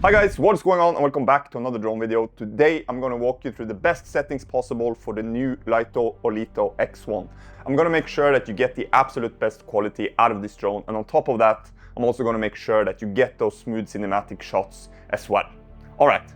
Hi guys, what's going on and welcome back to another drone video. Today I'm going to walk you through the best settings possible for the new Lito X1. I'm going to make sure that you get the absolute best quality out of this drone, and on top of that I'm also going to make sure that you get those smooth cinematic shots as well. Alright,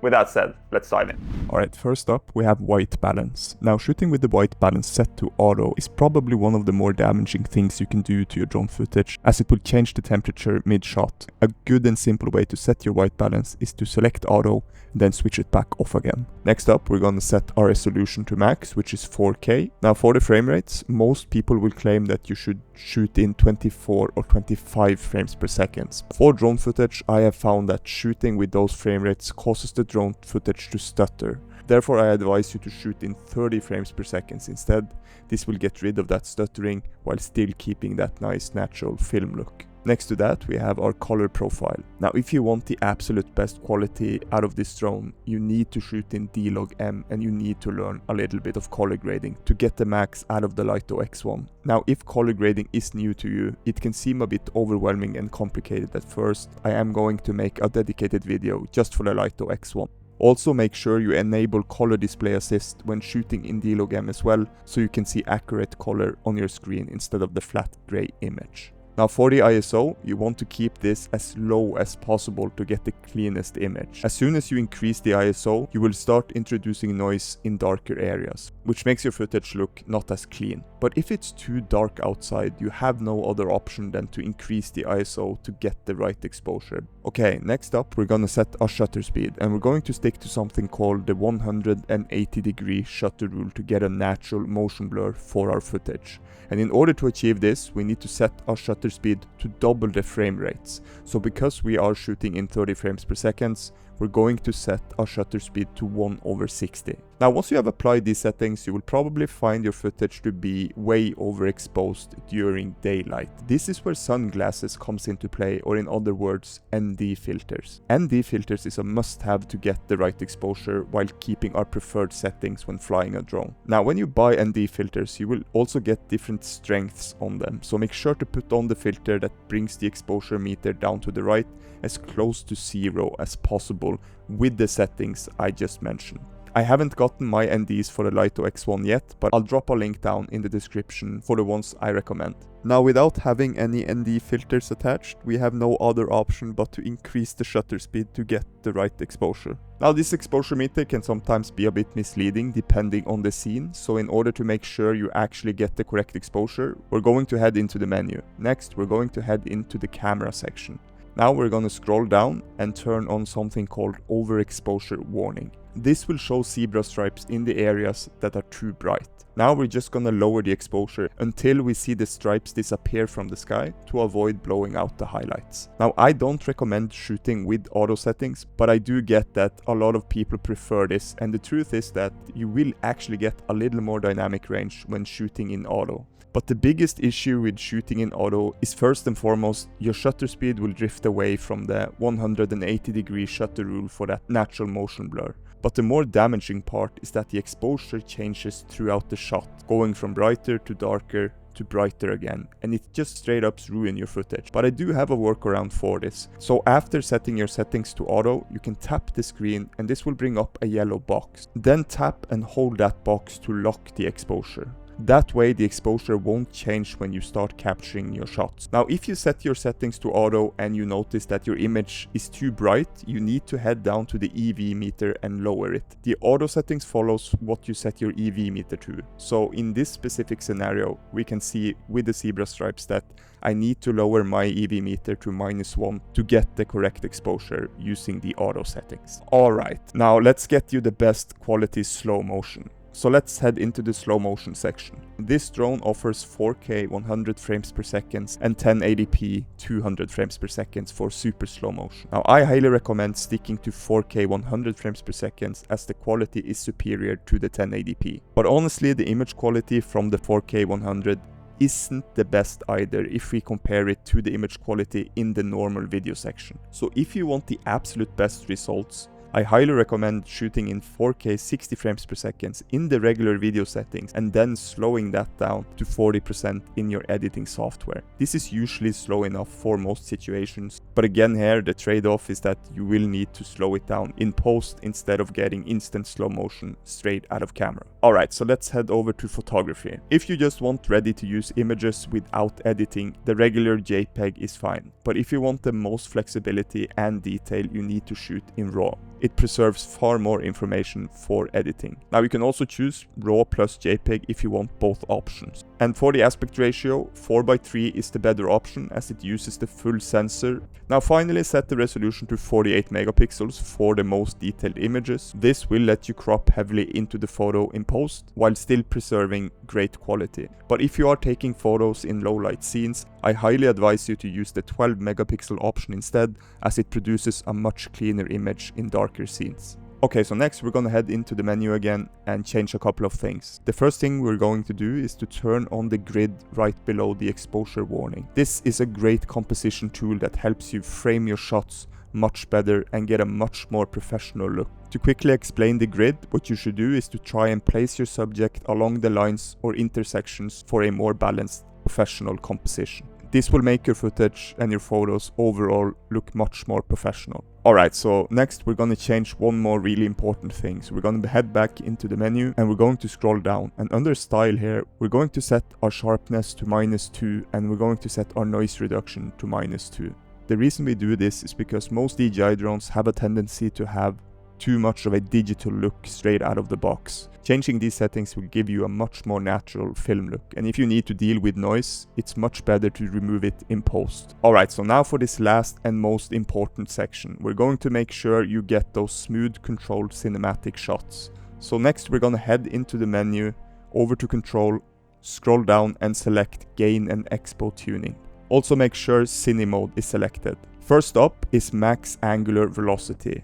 with that said, let's dive in. Alright, first up we have white balance. Now shooting with the white balance set to auto is probably one of the more damaging things you can do to your drone footage, as it will change the temperature mid-shot. A good and simple way to set your white balance is to select auto and then switch it back off again. Next up we're gonna set our resolution to max, which is 4K. Now for the frame rates, most people will claim that you should shoot in 24 or 25 frames per second. For drone footage, I have found that shooting with those frame rates causes the drone footage to stutter. Therefore, I advise you to shoot in 30 frames per second instead. This will get rid of that stuttering while still keeping that nice natural film look. Next to that, we have our color profile. Now, if you want the absolute best quality out of this drone, you need to shoot in D-Log-M and you need to learn a little bit of color grading to get the max out of the Lito X1. Now, if color grading is new to you, it can seem a bit overwhelming and complicated at first. I am going to make a dedicated video just for the Lito X1. Also make sure you enable color display assist when shooting in D-Log-M as well, so you can see accurate color on your screen instead of the flat gray image. Now for the ISO, you want to keep this as low as possible to get the cleanest image. As soon as you increase the ISO, you will start introducing noise in darker areas, which makes your footage look not as clean. But if it's too dark outside, you have no other option than to increase the ISO to get the right exposure. Okay, next up we're gonna set our shutter speed, and we're going to stick to something called the 180-degree shutter rule to get a natural motion blur for our footage. And in order to achieve this, we need to set our shutter speed to double the frame rates. So because we are shooting in 30 frames per second, we're going to set our shutter speed to 1/60. Now once you have applied these settings, you will probably find your footage to be way overexposed during daylight. This is where sunglasses comes into play, or in other words, ND filters. ND filters is a must-have to get the right exposure while keeping our preferred settings when flying a drone. Now when you buy ND filters, you will also get different strengths on them, so make sure to put on the filter that brings the exposure meter down to the right as close to 0 as possible with the settings I just mentioned. I haven't gotten my NDs for the Lito X1 yet, but I'll drop a link down in the description for the ones I recommend. Now without having any ND filters attached, we have no other option but to increase the shutter speed to get the right exposure. Now this exposure meter can sometimes be a bit misleading depending on the scene, so in order to make sure you actually get the correct exposure, we're going to head into the menu. Next, we're going to head into the camera section. Now we're going to scroll down and turn on something called overexposure warning. This will show zebra stripes in the areas that are too bright. Now we're just gonna lower the exposure until we see the stripes disappear from the sky to avoid blowing out the highlights. Now I don't recommend shooting with auto settings, but I do get that a lot of people prefer this, and the truth is that you will actually get a little more dynamic range when shooting in auto. But the biggest issue with shooting in auto is first and foremost, your shutter speed will drift away from the 180-degree shutter rule for that natural motion blur. But the more damaging part is that the exposure changes throughout the shot, going from brighter to darker to brighter again, and it just straight up ruins your footage. But I do have a workaround for this. So after setting your settings to auto, you can tap the screen and this will bring up a yellow box. Then tap and hold that box to lock the exposure. That way the exposure won't change when you start capturing your shots. Now if you set your settings to auto and you notice that your image is too bright, you need to head down to the EV meter and lower it. The auto settings follows what you set your EV meter to. So in this specific scenario, we can see with the zebra stripes that I need to lower my EV meter to -1 to get the correct exposure using the auto settings. Alright, now let's get you the best quality slow motion. So let's head into the slow motion section. This drone offers 4K 100 frames per second and 1080p 200 frames per second for super slow motion. Now I highly recommend sticking to 4K 100 frames per second as the quality is superior to the 1080p. But honestly, the image quality from the 4K 100 isn't the best either if we compare it to the image quality in the normal video section. So if you want the absolute best results, I highly recommend shooting in 4K 60 frames per second in the regular video settings and then slowing that down to 40% in your editing software. This is usually slow enough for most situations, but again here the trade-off is that you will need to slow it down in post instead of getting instant slow motion straight out of camera. Alright, so let's head over to photography. If you just want ready to use images without editing, the regular JPEG is fine, but if you want the most flexibility and detail, you need to shoot in RAW. It preserves far more information for editing. Now you can also choose RAW plus JPEG if you want both options. And for the aspect ratio, 4:3 is the better option as it uses the full sensor. Now finally set the resolution to 48 megapixels for the most detailed images. This will let you crop heavily into the photo in post while still preserving great quality. But if you are taking photos in low light scenes, I highly advise you to use the 12 megapixel option instead, as it produces a much cleaner image in darker scenes. Okay, so next we're gonna head into the menu again and change a couple of things. The first thing we're going to do is to turn on the grid right below the exposure warning. This is a great composition tool that helps you frame your shots much better and get a much more professional look. To quickly explain the grid, what you should do is to try and place your subject along the lines or intersections for a more balanced professional composition. This will make your footage and your photos overall look much more professional. Alright, so next we're gonna change one more really important thing. So we're gonna head back into the menu and we're going to scroll down, and under style here we're going to set our sharpness to -2 and we're going to set our noise reduction to -2. The reason we do this is because most DJI drones have a tendency to have too much of a digital look straight out of the box. Changing these settings will give you a much more natural film look, and if you need to deal with noise, it's much better to remove it in post. Alright, so now for this last and most important section, we're going to make sure you get those smooth controlled cinematic shots. So next we're gonna head into the menu, over to control, scroll down and select gain and Expo tuning. Also make sure cine mode is selected. First up is max angular velocity.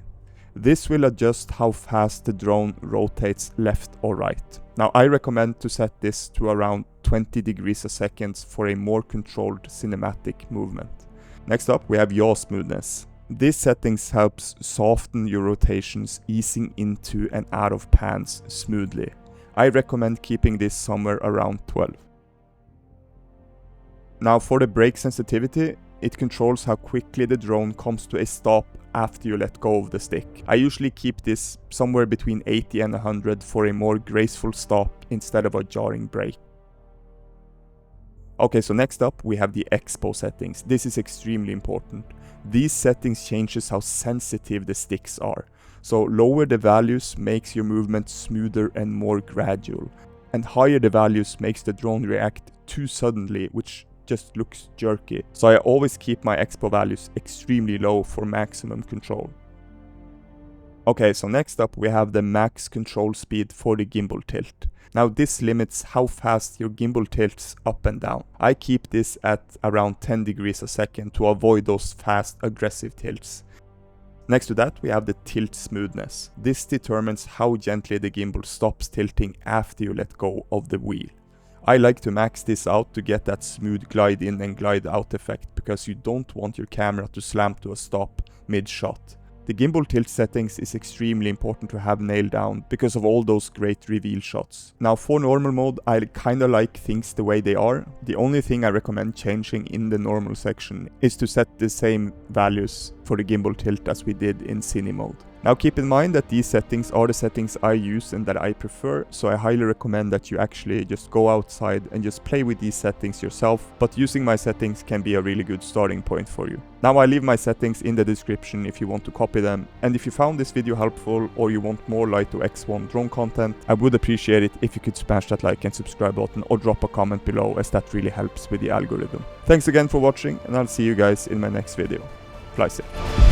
This will adjust how fast the drone rotates left or right. Now I recommend to set this to around 20 degrees a second for a more controlled cinematic movement. Next up we have yaw smoothness. This settings helps soften your rotations, easing into and out of pans smoothly. I recommend keeping this somewhere around 12. Now for the brake sensitivity, it controls how quickly the drone comes to a stop after you let go of the stick. I usually keep this somewhere between 80 and 100 for a more graceful stop instead of a jarring brake. Okay, so next up we have the Expo settings. This is extremely important. These settings changes how sensitive the sticks are. So lower the values makes your movement smoother and more gradual, and higher the values makes the drone react too suddenly, which just looks jerky. So I always keep my Expo values extremely low for maximum control. Okay, so next up we have the max control speed for the gimbal tilt. Now this limits how fast your gimbal tilts up and down. I keep this at around 10 degrees a second to avoid those fast aggressive tilts. Next to that we have the tilt smoothness. This determines how gently the gimbal stops tilting after you let go of the wheel. I like to max this out to get that smooth glide in and glide out effect, because you don't want your camera to slam to a stop mid-shot. The gimbal tilt settings is extremely important to have nailed down because of all those great reveal shots. Now for normal mode, I kinda like things the way they are. The only thing I recommend changing in the normal section is to set the same values for the gimbal tilt as we did in cine mode. Now keep in mind that these settings are the settings I use and that I prefer, so I highly recommend that you actually just go outside and just play with these settings yourself, but using my settings can be a really good starting point for you. Now I leave my settings in the description if you want to copy them, and if you found this video helpful or you want more Lito X1 drone content, I would appreciate it if you could smash that like and subscribe button or drop a comment below, as that really helps with the algorithm. Thanks again for watching, and I'll see you guys in my next video. Fly safe.